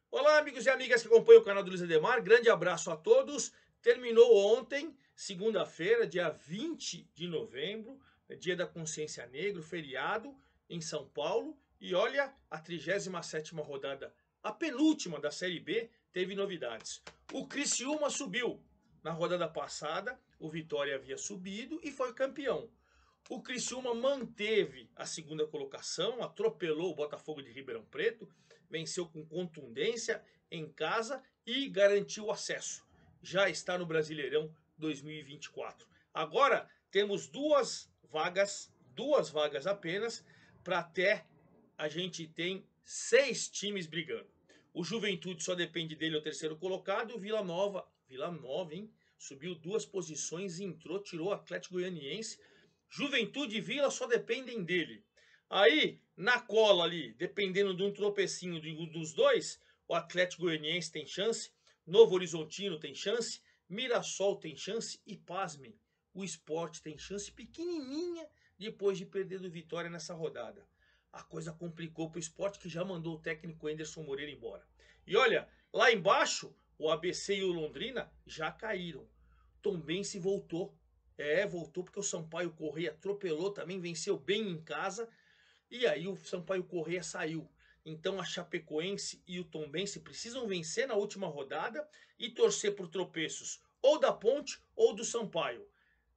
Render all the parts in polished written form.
Olá, amigos e amigas que acompanham o canal do Luiz Ademar. Grande abraço a todos. Terminou ontem, segunda-feira, dia 20 de novembro, dia da Consciência Negra, feriado em São Paulo. E olha, a 37ª rodada, a penúltima da Série B, teve novidades. O Criciúma subiu. Na rodada passada, o Vitória havia subido e foi campeão. O Criciúma manteve a segunda colocação, atropelou o Botafogo de Ribeirão Preto, venceu com contundência em casa e garantiu o acesso. Já está no Brasileirão 2024. Agora temos duas vagas apenas, para até a gente tem 6 times brigando. O Juventude só depende dele, é o terceiro colocado. O Vila Nova, hein? Subiu 2 posições e entrou, tirou o Atlético Goianiense. Juventude e Vila só dependem dele. Aí, na cola ali, dependendo de um tropecinho dos dois, o Atlético Goianiense tem chance, Novo Horizontino tem chance, Mirassol tem chance e, pasmem, o Sport tem chance pequenininha depois de perder do Vitória nessa rodada. A coisa complicou para o Sport, que já mandou o técnico Anderson Moreira embora. E olha, lá embaixo, o ABC e o Londrina já caíram. Tombense voltou. Voltou porque o Sampaio Corrêa atropelou também, venceu bem em casa. E aí o Sampaio Corrêa saiu. Então a Chapecoense e o Tombense precisam vencer na última rodada e torcer por tropeços ou da Ponte ou do Sampaio.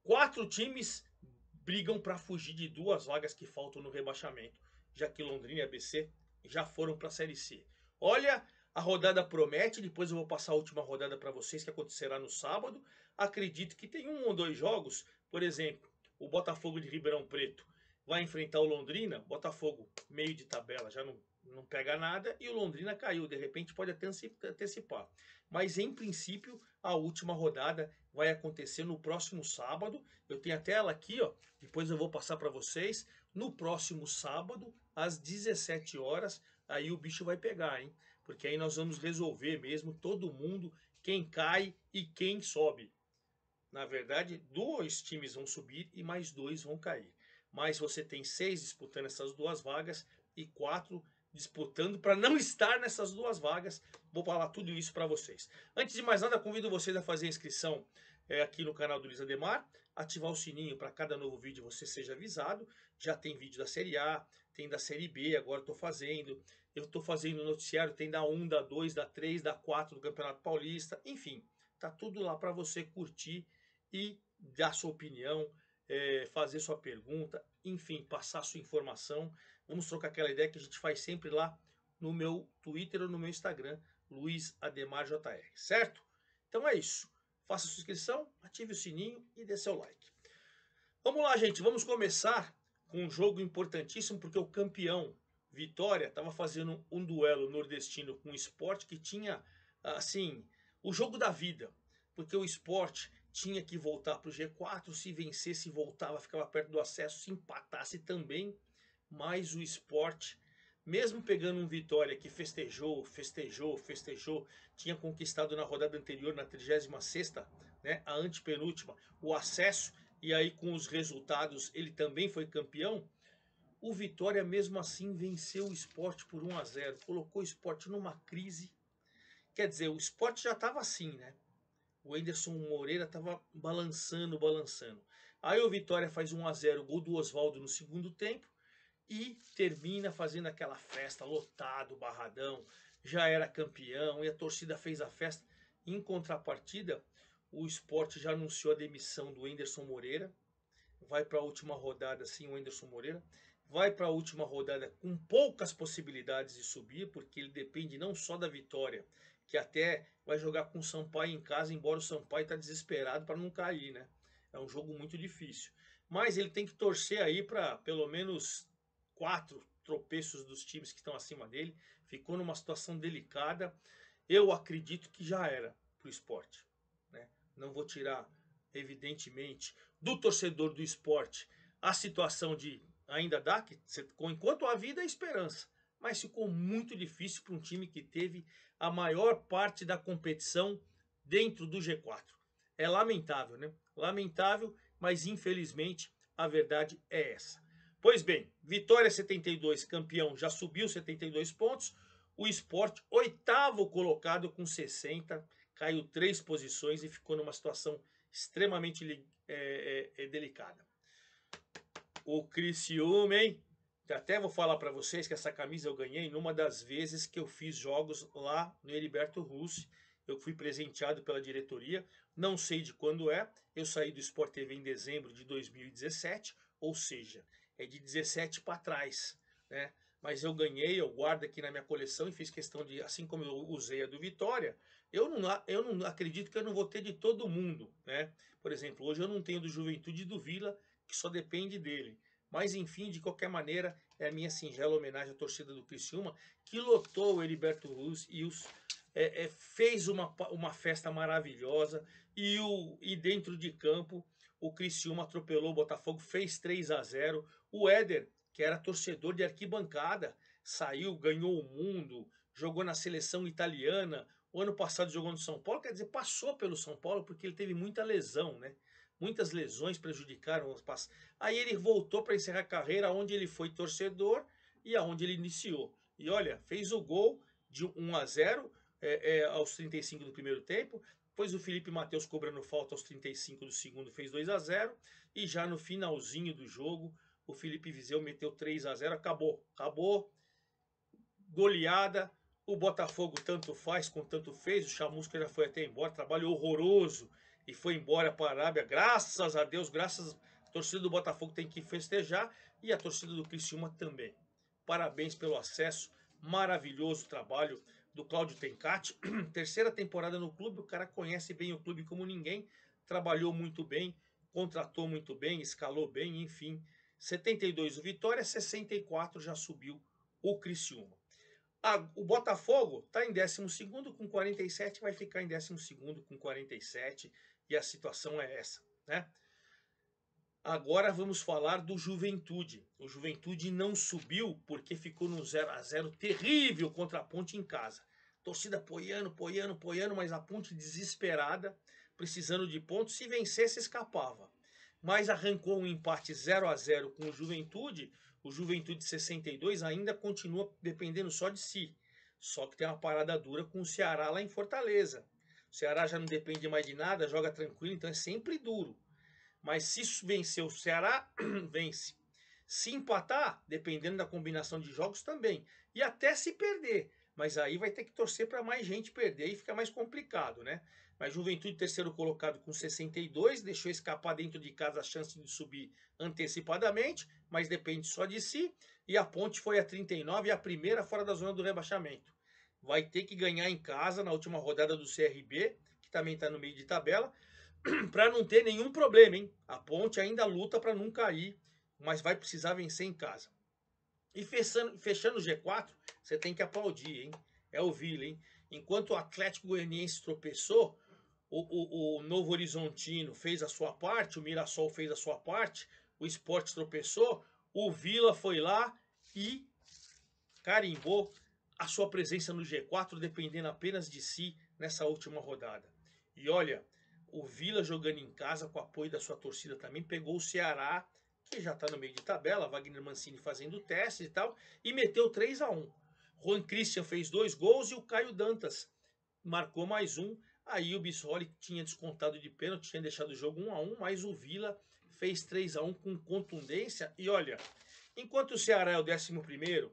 4 times brigam para fugir de 2 vagas que faltam no rebaixamento, já que Londrina e ABC já foram para a Série C. Olha, a rodada promete, depois eu vou passar a última rodada para vocês, que acontecerá no sábado. Acredito que tem 1 ou 2 jogos, por exemplo, o Botafogo de Ribeirão Preto vai enfrentar o Londrina. Botafogo meio de tabela, já não pega nada, e o Londrina caiu, de repente pode até antecipar. Mas em princípio, a última rodada vai acontecer no próximo sábado. Eu tenho até ela aqui, ó, depois eu vou passar para vocês. No próximo sábado, às 17 horas, aí o bicho vai pegar, hein? Porque aí nós vamos resolver mesmo todo mundo, quem cai e quem sobe. Na verdade, 2 times vão subir e mais 2 vão cair. Mas você tem 6 disputando essas 2 vagas e 4 disputando para não estar nessas 2 vagas. Vou falar tudo isso para vocês. Antes de mais nada, convido vocês a fazer a inscrição aqui no canal do Luiz Ademar, ativar o sininho para cada novo vídeo você seja avisado. Já tem vídeo da Série A, tem da Série B, agora estou fazendo. Eu estou fazendo noticiário, tem da 1, da 2, da 3, da 4 do Campeonato Paulista. Enfim, tá tudo lá para você curtir e dar sua opinião, fazer sua pergunta, enfim, passar sua informação. Vamos trocar aquela ideia que a gente faz sempre lá no meu Twitter ou no meu Instagram, Luiz Ademar JR, certo? Então é isso. Faça sua inscrição, ative o sininho e dê seu like. Vamos lá, gente. Vamos começar com um jogo importantíssimo, porque o campeão Vitória estava fazendo um duelo nordestino com o Sport que tinha, assim, o jogo da vida. Porque o Sport tinha que voltar para o G4, se vencesse voltava, ficava perto do acesso, se empatasse também. Mas o Sport, mesmo pegando um Vitória que festejou, tinha conquistado na rodada anterior, na 36ª, né, a antepenúltima, o acesso, e aí com os resultados ele também foi campeão. O Vitória mesmo assim venceu o Sport por 1-0, colocou o Sport numa crise. Quer dizer, o Sport já estava assim, né? O Anderson Moreira estava balançando. Aí o Vitória faz 1-0, gol do Oswaldo no segundo tempo e termina fazendo aquela festa, lotado, barradão, já era campeão e a torcida fez a festa. Em contrapartida, o Sport já anunciou a demissão do Anderson Moreira, vai para a última rodada, sim, o Anderson Moreira, vai para a última rodada com poucas possibilidades de subir, porque ele depende não só da vitória, que até vai jogar com o Sampaio em casa, embora o Sampaio está desesperado para não cair, né? É um jogo muito difícil. Mas ele tem que torcer aí para pelo menos 4 tropeços dos times que estão acima dele. Ficou numa situação delicada. Eu acredito que já era para o esporte, né? Não vou tirar, evidentemente, do torcedor do esporte a situação de ainda dá, que enquanto a vida é esperança, mas ficou muito difícil para um time que teve a maior parte da competição dentro do G4. É lamentável, né? Lamentável, mas infelizmente a verdade é essa. Pois bem, Vitória 72, campeão, já subiu 72 pontos. O Sport, oitavo colocado com 60, caiu 3 posições e ficou numa situação extremamente delicada. O Criciúma, hein? Até vou falar para vocês que essa camisa eu ganhei numa das vezes que eu fiz jogos lá no Heriberto Russi. Eu fui presenteado pela diretoria, não sei de quando é. Eu saí do Sport TV em dezembro de 2017, ou seja, é de 17 para trás, né? Mas eu ganhei, eu guardo aqui na minha coleção e fiz questão de, assim como eu usei a do Vitória, eu não acredito que eu não vou ter de todo mundo, né? Por exemplo, hoje eu não tenho do Juventude e do Vila, que só depende dele. Mas enfim, de qualquer maneira, é a minha singela homenagem à torcida do Criciúma, que lotou o Heriberto Rus e fez uma festa maravilhosa. E dentro de campo, o Criciúma atropelou o Botafogo, fez 3-0. O Éder, que era torcedor de arquibancada, saiu, ganhou o mundo, jogou na seleção italiana. O ano passado jogou no São Paulo, quer dizer, passou pelo São Paulo porque ele teve muita lesão, né? Muitas lesões prejudicaram os passos. Aí ele voltou para encerrar a carreira onde ele foi torcedor e aonde ele iniciou. E olha, fez o gol de 1-0 aos 35 do primeiro tempo. Depois o Felipe Matheus cobrando falta aos 35 do segundo fez 2-0. E já no finalzinho do jogo, o Felipe Viseu meteu 3-0. Acabou. Goleada. O Botafogo tanto faz como tanto fez. O Chamusca já foi até embora. Trabalho horroroso e foi embora para a Arábia. Graças a Deus, a torcida do Botafogo tem que festejar e a torcida do Criciúma também. Parabéns pelo acesso. Maravilhoso trabalho do Cláudio Tencati. Terceira temporada no clube. O cara conhece bem o clube como ninguém. Trabalhou muito bem. Contratou muito bem. Escalou bem. Enfim. 72 o Vitória. 64 já subiu o Criciúma. O Botafogo está em 12º com 47, vai ficar em 12º com 47 e a situação é essa, né? Agora vamos falar do Juventude. O Juventude não subiu porque ficou no 0-0 terrível contra a Ponte em casa. Torcida apoiando, mas a Ponte desesperada, precisando de pontos, se vencesse escapava. Mas arrancou um empate 0-0 com o Juventude 62 ainda continua dependendo só de si. Só que tem uma parada dura com o Ceará lá em Fortaleza. O Ceará já não depende mais de nada, joga tranquilo, então é sempre duro. Mas se vencer o Ceará, vence. Se empatar, dependendo da combinação de jogos também. E até se perder. Mas aí vai ter que torcer para mais gente perder e fica mais complicado, né? Mas Juventude, terceiro colocado com 62, deixou escapar dentro de casa a chance de subir antecipadamente, mas depende só de si. E a Ponte foi a 39, a primeira fora da zona do rebaixamento. Vai ter que ganhar em casa na última rodada do CRB, que também está no meio de tabela, para não ter nenhum problema, hein? A Ponte ainda luta para não cair, mas vai precisar vencer em casa. E fechando o G4, você tem que aplaudir, hein? É o Vila, hein? Enquanto o Atlético Goianiense tropeçou, o Novo Horizontino fez a sua parte, o Mirassol fez a sua parte, o Sport tropeçou, o Vila foi lá e carimbou a sua presença no G4, dependendo apenas de si nessa última rodada. E olha, o Vila jogando em casa com o apoio da sua torcida também, pegou o Ceará, que já está no meio de tabela, Wagner Mancini fazendo testes e tal, e meteu 3-1. Juan Christian fez 2 gols e o Caio Dantas marcou mais um. Aí o Bissoli tinha descontado de pênalti, tinha deixado o jogo 1-1, mas o Vila fez 3-1 com contundência. E olha, enquanto o Ceará é o 11º,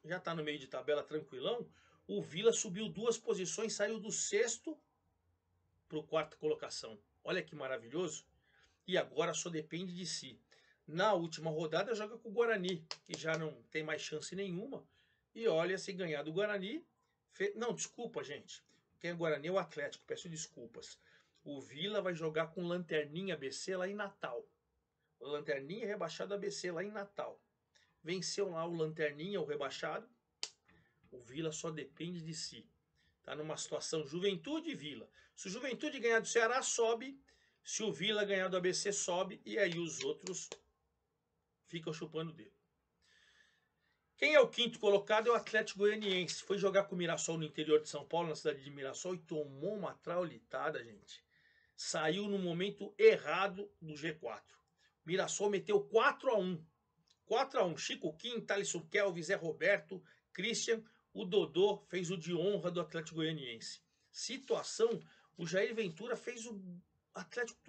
já está no meio de tabela tranquilão, o Vila subiu 2 posições, saiu do 6º para o 4ª colocação. Olha que maravilhoso. E agora só depende de si. Na última rodada joga com o Guarani, que já não tem mais chance nenhuma. E olha, se ganhar do Guarani... Não, desculpa, gente. Quem é Guarani é o Atlético, peço desculpas. O Vila vai jogar com o Lanterninha ABC lá em Natal. O Lanterninha rebaixado ABC lá em Natal. Venceu lá o Lanterninha, o rebaixado. O Vila só depende de si. Está numa situação Juventude e Vila. Se o Juventude ganhar do Ceará, sobe. Se o Vila ganhar do ABC, sobe. E aí os outros ficam chupando o dedo. Quem é o 5º colocado é o Atlético Goianiense. Foi jogar com o Mirassol no interior de São Paulo, na cidade de Mirassol, e tomou uma traulitada, gente. Saiu no momento errado do G4. Mirassol meteu 4-1. 4-1. Chico Kim, Thalisson Kelvin, Zé Roberto, Christian. o Dodô fez o de honra do Atlético Goianiense. Situação, o Jair Ventura fez o Atlético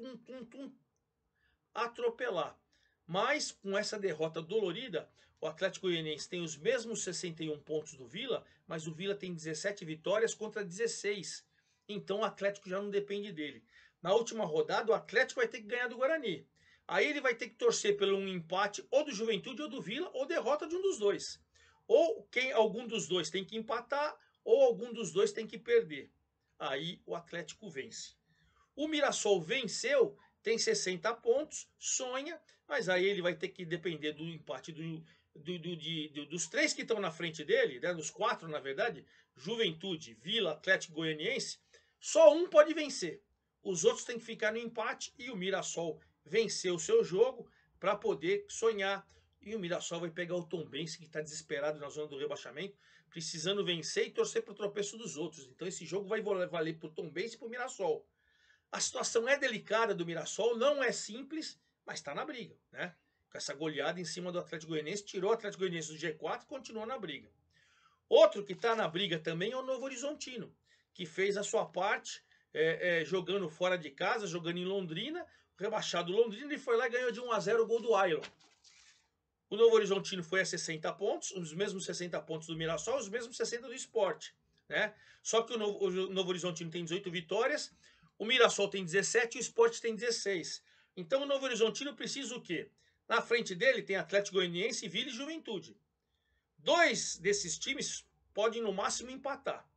atropelar. Mas com essa derrota dolorida, o Atlético Goianiense tem os mesmos 61 pontos do Vila, mas o Vila tem 17 vitórias contra 16. Então o Atlético já não depende dele. Na última rodada, o Atlético vai ter que ganhar do Guarani. Aí ele vai ter que torcer pelo um empate ou do Juventude ou do Vila, ou derrota de um dos dois. Ou algum dos dois tem que empatar, ou algum dos dois tem que perder. Aí o Atlético vence. O Mirassol venceu, tem 60 pontos, sonha, mas aí ele vai ter que depender do empate dos três que estão na frente dele, né, dos quatro na verdade, Juventude, Vila, Atlético Goianiense, só um pode vencer. Os outros têm que ficar no empate e o Mirassol vencer o seu jogo para poder sonhar. E o Mirassol vai pegar o Tombense, que está desesperado na zona do rebaixamento, precisando vencer e torcer para o tropeço dos outros. Então esse jogo vai valer para o Tombense e para o Mirassol. A situação é delicada do Mirassol, não é simples, mas está na briga, né? Com essa goleada em cima do Atlético Goianiense, tirou o Atlético Goianiense do G4 e continuou na briga. Outro que está na briga também é o Novo Horizontino, que fez a sua parte jogando fora de casa, jogando em Londrina, rebaixado Londrina, e foi lá e ganhou de 1-0 o gol do Ailon. O Novo Horizontino foi a 60 pontos, os mesmos 60 pontos do Mirassol, os mesmos 60 do Sport, né? Só que o Novo Horizontino tem 18 vitórias, o Mirassol tem 17 e o Sport tem 16. Então o Novo Horizontino precisa o quê? Na frente dele tem Atlético Goianiense, Vila e Juventude. Dois desses times podem no máximo empatar.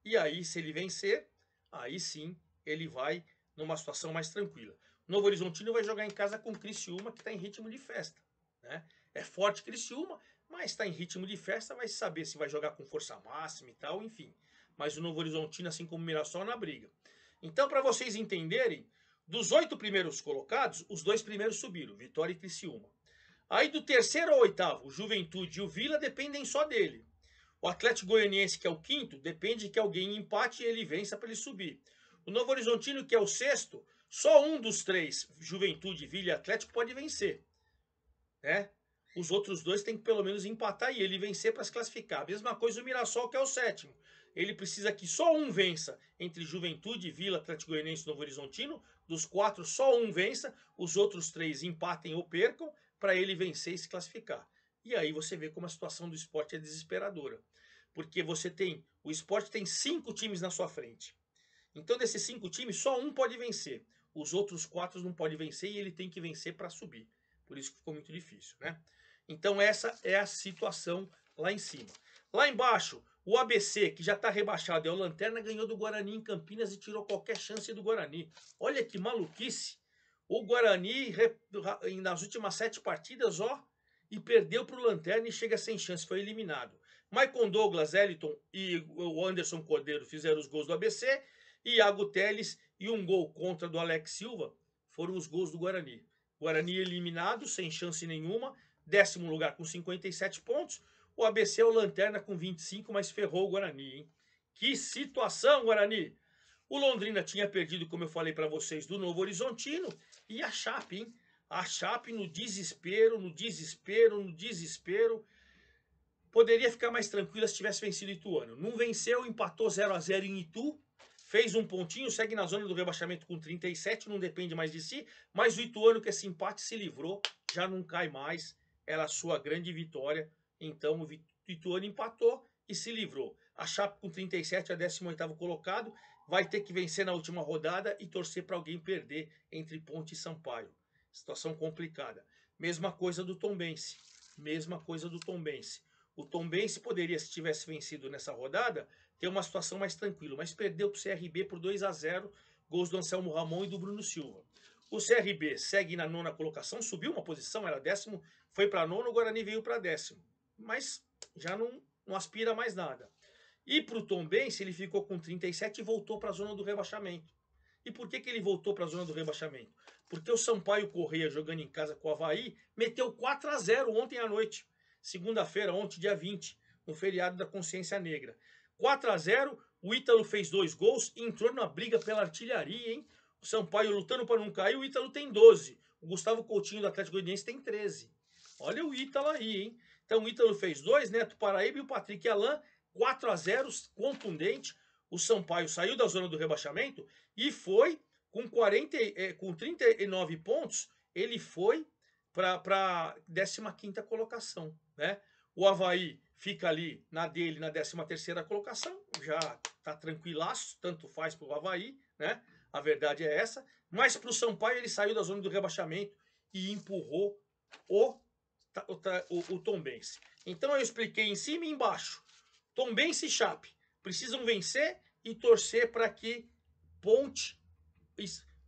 E aí, se ele vencer, aí sim ele vai numa situação mais tranquila. O Novo Horizontino vai jogar em casa com o Criciúma, que está em ritmo de festa, né? É forte Criciúma, mas está em ritmo de festa, vai saber se vai jogar com força máxima e tal, enfim. Mas o Novo Horizontino, assim como o Mirassol, na briga. Então, para vocês entenderem, dos 8 primeiros colocados, os 2 primeiros subiram, Vitória e Criciúma. Aí do terceiro ao oitavo, o Juventude e o Vila dependem só dele. O Atlético Goianiense, que é o quinto, depende que alguém empate e ele vença para ele subir. O Novo Horizontino, que é o sexto, só um dos três, Juventude, Vila e Atlético, pode vencer, né? Os outros dois têm que pelo menos empatar e ele vencer para se classificar. A mesma coisa o Mirassol, que é o sétimo. Ele precisa que só um vença entre Juventude, Vila, Atlético Goianiense e Novo Horizontino. Dos 4, só um vença, os outros 3 empatem ou percam para ele vencer e se classificar. E aí você vê como a situação do Sport é desesperadora. Porque o Sport tem 5 times na sua frente. Então desses 5 times, só um pode vencer. Os outros 4 não podem vencer e ele tem que vencer para subir. Por isso que ficou muito difícil, né? Então essa é a situação lá em cima. Lá embaixo, o ABC, que já está rebaixado, é o Lanterna, ganhou do Guarani em Campinas e tirou qualquer chance do Guarani. Olha que maluquice. O Guarani, nas últimas 7 partidas, e perdeu para o Lanterna e chega sem chance, foi eliminado. Maicon Douglas, Eliton e o Anderson Cordeiro fizeram os gols do ABC, e Iago Teles e um gol contra do Alex Silva foram os gols do Guarani. Guarani eliminado, sem chance nenhuma, 10º lugar com 57 pontos. O ABC é o Lanterna com 25, mas ferrou o Guarani, hein? Que situação, Guarani! O Londrina tinha perdido, como eu falei para vocês, do Novo Horizontino. E a Chape, hein? A Chape no desespero, poderia ficar mais tranquila se tivesse vencido o Ituano. Não venceu, empatou 0-0 em Itu. Fez um pontinho, segue na zona do rebaixamento com 37, não depende mais de si. Mas o Ituano, que esse empate se livrou, já não cai mais. Era a sua grande vitória. Então o Ituano empatou e se livrou. A Chape com 37 é 18º colocado. Vai ter que vencer na última rodada e torcer para alguém perder entre Ponte e Sampaio. Situação complicada. Mesma coisa do Tombense. O Tombense poderia, se tivesse vencido nessa rodada, ter uma situação mais tranquila, mas perdeu para o CRB por 2-0, gols do Anselmo Ramon e do Bruno Silva. O CRB segue na 9ª colocação, subiu uma posição, era 10º, foi para 9º, o Guarani veio para 10º, mas já não aspira mais nada. E para o Tombense, ele ficou com 37 e voltou para a zona do rebaixamento. E por que ele voltou para a zona do rebaixamento? Porque o Sampaio Corrêa, jogando em casa com o Avaí, meteu 4-0 ontem à noite. Segunda-feira, ontem, dia 20, no feriado da Consciência Negra. 4-0, o Ítalo fez 2 gols e entrou na briga pela artilharia, hein? O Sampaio lutando para não cair, o Ítalo tem 12. O Gustavo Coutinho do Atlético Goianiense tem 13. Olha o Ítalo aí, hein? Então o Ítalo fez 2, Neto Paraíba e o Patrick Alain, 4-0, contundente. O Sampaio saiu da zona do rebaixamento e foi com 39 pontos, ele foi para a 15ª colocação, né? O Avaí fica ali na dele na 13ª colocação, já tá tranquilaço, tanto faz para o Avaí, né? A verdade é essa. Mas para o Sampaio ele saiu da zona do rebaixamento e empurrou o Tombense. Então eu expliquei em cima e embaixo. Tombense e Chape precisam vencer e torcer para que Ponte...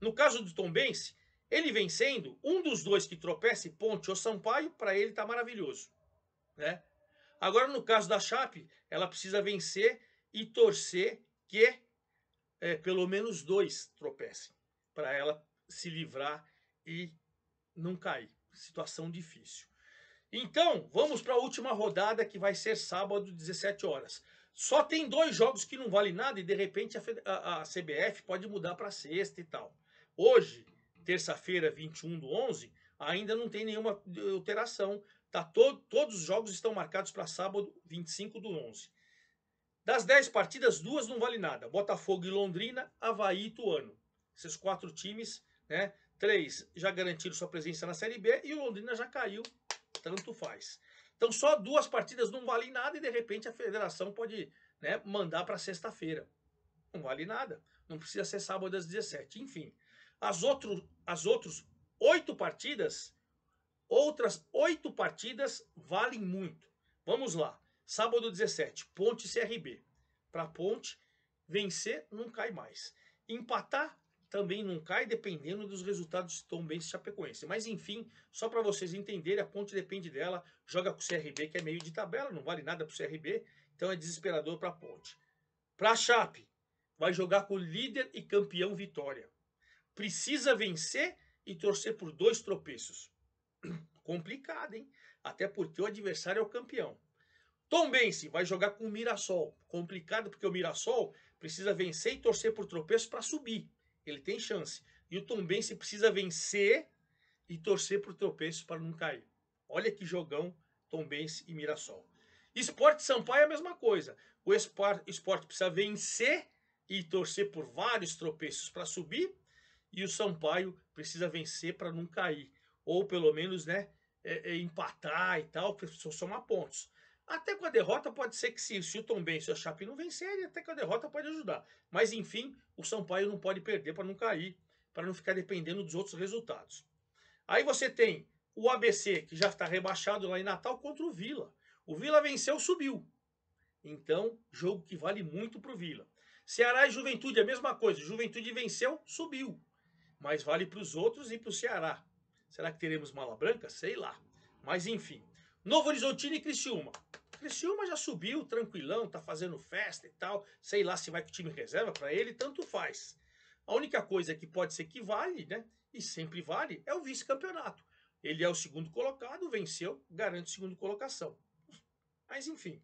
No caso do Tombense, ele vencendo, um dos dois que tropece, Ponte ou Sampaio, para ele tá maravilhoso, né? Agora, no caso da Chape, ela precisa vencer e torcer que pelo menos 2 tropecem, para ela se livrar e não cair. Situação difícil. Então, vamos para a última rodada, que vai ser sábado, 17 horas. Só tem 2 jogos que não valem nada e, de repente, a CBF pode mudar para sexta e tal. Hoje, terça-feira, 21/11, ainda não tem nenhuma alteração. Todos os jogos estão marcados para sábado, 25/11. Das 10 partidas, 2 não valem nada. Botafogo e Londrina, Avaí e Ituano. Esses 4 times, né? 3 já garantiram sua presença na Série B e o Londrina já caiu. Tanto faz. Então só 2 partidas não valem nada e de repente a federação pode, né, mandar para sexta-feira. Não vale nada. Não precisa ser sábado às 17. Enfim, as outras 8 partidas, valem muito. Vamos lá. Sábado 17, Ponte e CRB. Para Ponte vencer, não cai mais. Empatar também não cai, dependendo dos resultados de Tombense e Chapecoense. Mas enfim, só para vocês entenderem, a Ponte depende dela, joga com o CRB, que é meio de tabela, não vale nada para o CRB, então é desesperador para a Ponte. Para a Chape, vai jogar com o líder e campeão Vitória. Precisa vencer e torcer por 2 tropeços. Complicado, hein? Até porque o adversário é o campeão. Tombense vai jogar com o Mirassol. Complicado porque o Mirassol precisa vencer e torcer por tropeço para subir. Ele tem chance. E o Tombense precisa vencer e torcer por tropeço para não cair. Olha que jogão, Tombense e Mirassol. Sport Sampaio é a mesma coisa. O Sport precisa vencer e torcer por vários tropeços para subir. E o Sampaio precisa vencer para não cair. Ou pelo menos, né, empatar e tal, somar pontos. Até com a derrota pode ser que se o Tombense e a Chape não vencerem, até com a derrota pode ajudar. Mas enfim, o Sampaio não pode perder para não cair, para não ficar dependendo dos outros resultados. Aí você tem o ABC, que já está rebaixado lá em Natal, contra o Vila. O Vila venceu, subiu. Então, jogo que vale muito para o Vila. Ceará e Juventude, a mesma coisa. Juventude venceu, subiu. Mas vale para os outros e para o Ceará. Será que teremos mala branca? Sei lá. Mas enfim. Novo Horizontino e Criciúma. Criciúma já subiu, tranquilão, tá fazendo festa e tal. Sei lá se vai com o time reserva para ele, tanto faz. A única coisa que pode ser que vale, né? E sempre vale, é o vice-campeonato. Ele é o 2º colocado, venceu, garante 2ª colocação. Mas enfim.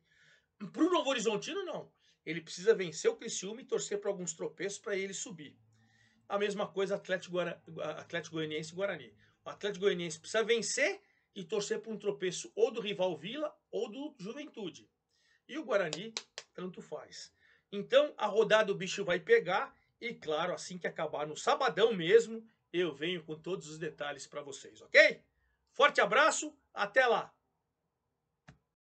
Pro Novo Horizontino, não. Ele precisa vencer o Criciúma e torcer para alguns tropeços para ele subir. A mesma coisa Atlético Goianiense e Guarani. O Atlético Goianiense precisa vencer e torcer por um tropeço ou do rival Vila ou do Juventude. E o Guarani, tanto faz. Então, a rodada o bicho vai pegar e, claro, assim que acabar no sabadão mesmo, eu venho com todos os detalhes para vocês, ok? Forte abraço, até lá!